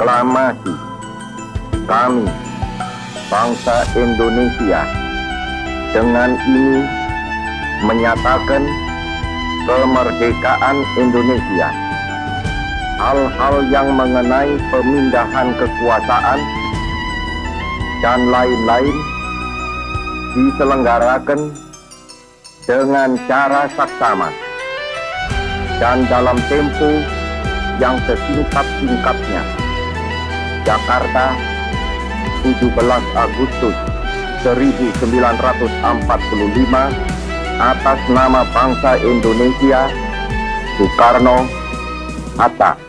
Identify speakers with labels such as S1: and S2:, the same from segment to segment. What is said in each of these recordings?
S1: Aklamasi kami, bangsa Indonesia, dengan ini menyatakan kemerdekaan Indonesia. Hal-hal yang mengenai pemindahan kekuasaan dan lain-lain diselenggarakan dengan cara saksama dan dalam tempo yang sesingkat-singkatnya. Jakarta, 17 Agustus 1945, atas nama bangsa Indonesia, Soekarno, Hatta.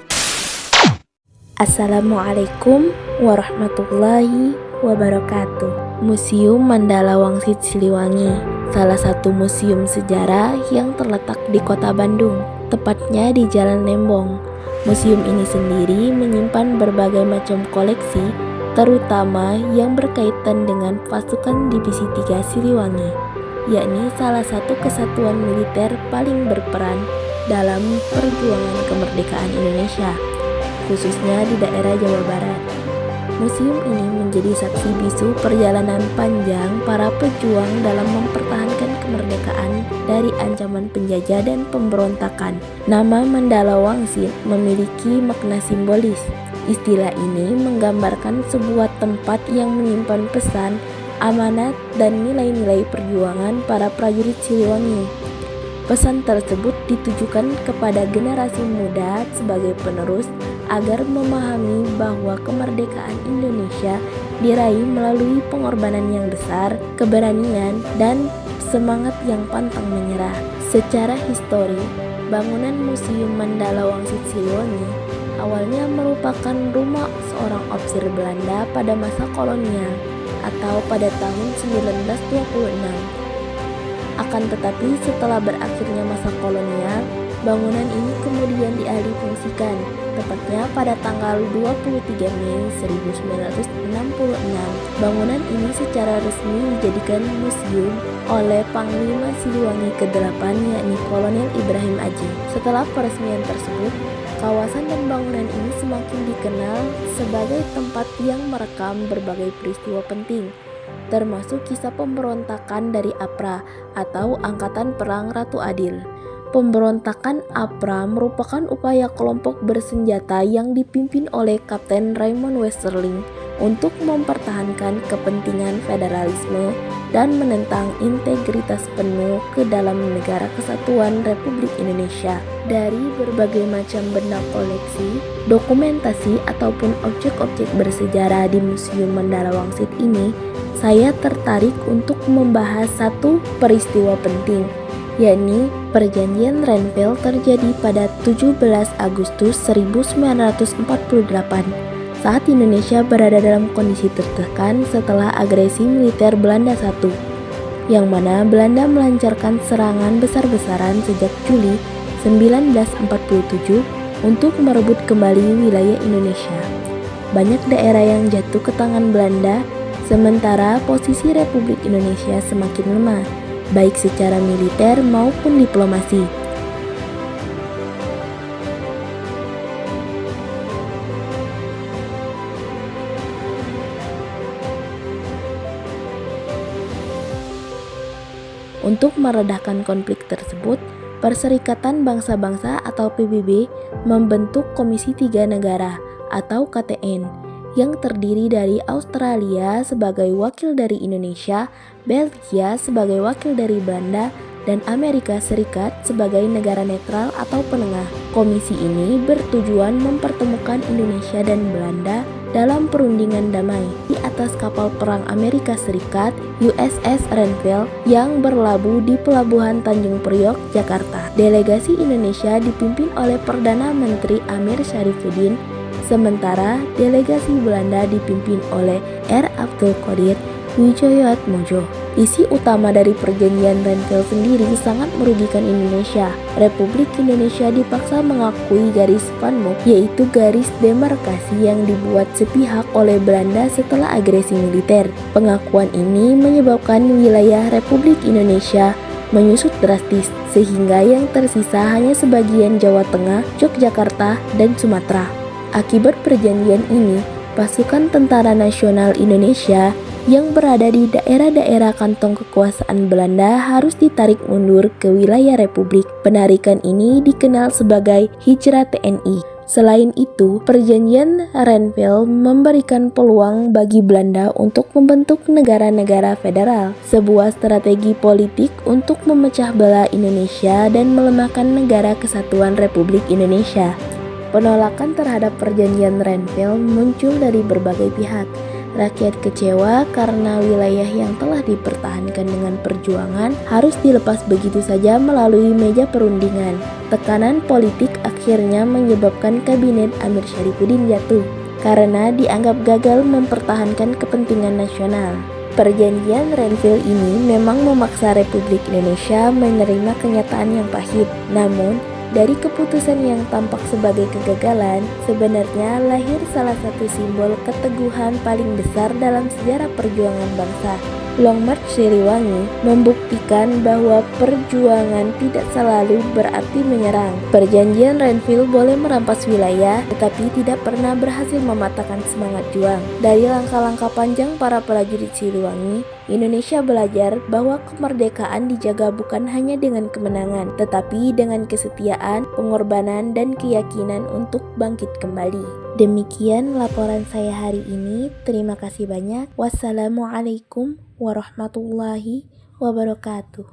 S2: Assalamualaikum warahmatullahi wabarakatuh. Museum Mandala Wangsit Siliwangi, salah satu museum sejarah yang terletak di kota Bandung, tepatnya di Jalan Lembong. Museum ini sendiri menyimpan berbagai macam koleksi, terutama yang berkaitan dengan pasukan Divisi 3 Siliwangi, yakni salah satu kesatuan militer paling berperan dalam perjuangan kemerdekaan Indonesia, khususnya di daerah Jawa Barat. Museum ini menjadi saksi bisu perjalanan panjang para pejuang dalam mempertahankan kemerdekaan dari ancaman penjajah dan pemberontakan. Nama Mandala Wangsit memiliki makna simbolis. Istilah ini menggambarkan sebuah tempat yang menyimpan pesan, amanat, dan nilai-nilai perjuangan para prajurit Siliwangi. Pesan tersebut ditujukan kepada generasi muda sebagai penerus agar memahami bahwa kemerdekaan Indonesia diraih melalui pengorbanan yang besar, keberanian, dan semangat yang pantang menyerah. Secara histori, bangunan Museum Mandala Wangsit Siliwangi awalnya merupakan rumah seorang ofisir Belanda pada masa kolonial atau pada tahun 1926. Akan tetapi setelah berakhirnya masa kolonial, bangunan ini kemudian dialihfungsikan, tepatnya pada tanggal 23 Mei 1966. Bangunan ini secara resmi dijadikan museum oleh Panglima Siliwangi ke-8, yakni Kolonel Ibrahim Aji. Setelah peresmian tersebut, kawasan dan bangunan ini semakin dikenal sebagai tempat yang merekam berbagai peristiwa penting, termasuk kisah pemberontakan dari APRA atau Angkatan Perang Ratu Adil. Pemberontakan APRA merupakan upaya kelompok bersenjata yang dipimpin oleh Kapten Raymond Westerling untuk mempertahankan kepentingan federalisme dan menentang integritas penuh ke dalam negara kesatuan Republik Indonesia. Dari berbagai macam benda koleksi, dokumentasi, ataupun objek-objek bersejarah di Museum Mandala Wangsit ini, saya tertarik untuk membahas satu peristiwa penting, yakni Perjanjian Renville terjadi pada 17 Agustus 1948 saat Indonesia berada dalam kondisi tertekan setelah agresi militer Belanda I, yang mana Belanda melancarkan serangan besar-besaran sejak Juli 1947 untuk merebut kembali wilayah Indonesia. Banyak daerah yang jatuh ke tangan Belanda, sementara posisi Republik Indonesia semakin lemah, baik secara militer maupun diplomasi. Untuk meredahkan konflik tersebut, Perserikatan Bangsa-Bangsa atau PBB membentuk Komisi 3 Negara atau KTN yang terdiri dari Australia sebagai wakil dari Indonesia, Belgia sebagai wakil dari Belanda, dan Amerika Serikat sebagai negara netral atau penengah. Komisi ini bertujuan mempertemukan Indonesia dan Belanda dalam perundingan damai di atas kapal perang Amerika Serikat USS Renville yang berlabuh di Pelabuhan Tanjung Priok, Jakarta. Delegasi Indonesia dipimpin oleh Perdana Menteri Amir Syarifuddin, sementara delegasi Belanda dipimpin oleh R. Abdul Qadir Widjoatmojo. Isi utama dari perjanjian Renville sendiri sangat merugikan Indonesia. Republik Indonesia dipaksa mengakui garis Van Mook, yaitu garis demarkasi yang dibuat sepihak oleh Belanda setelah agresi militer. Pengakuan ini menyebabkan wilayah Republik Indonesia menyusut drastis, sehingga yang tersisa hanya sebagian Jawa Tengah, Yogyakarta, dan Sumatera. Akibat perjanjian ini, pasukan Tentara Nasional Indonesia yang berada di daerah-daerah kantong kekuasaan Belanda harus ditarik mundur ke wilayah Republik. Penarikan ini dikenal sebagai hijrah TNI. Selain itu, perjanjian Renville memberikan peluang bagi Belanda untuk membentuk negara-negara federal, sebuah strategi politik untuk memecah belah Indonesia dan melemahkan Negara Kesatuan Republik Indonesia. Penolakan terhadap perjanjian Renville muncul dari berbagai pihak. Rakyat kecewa karena wilayah yang telah dipertahankan dengan perjuangan harus dilepas begitu saja melalui meja perundingan. Tekanan politik akhirnya menyebabkan kabinet Amir Syarifuddin jatuh karena dianggap gagal mempertahankan kepentingan nasional. Perjanjian Renville ini memang memaksa Republik Indonesia menerima kenyataan yang pahit. Namun, dari keputusan yang tampak sebagai kegagalan, sebenarnya lahir salah satu simbol keteguhan paling besar dalam sejarah perjuangan bangsa. Long March Siliwangi membuktikan bahwa perjuangan tidak selalu berarti menyerang. Perjanjian Renville boleh merampas wilayah, tetapi tidak pernah berhasil mematahkan semangat juang. Dari langkah-langkah panjang para prajurit Siliwangi, Indonesia belajar bahwa kemerdekaan dijaga bukan hanya dengan kemenangan, tetapi dengan kesetiaan, pengorbanan, dan keyakinan untuk bangkit kembali. Demikian laporan saya hari ini. Terima kasih banyak. Wassalamualaikum warahmatullahi wabarakatuh.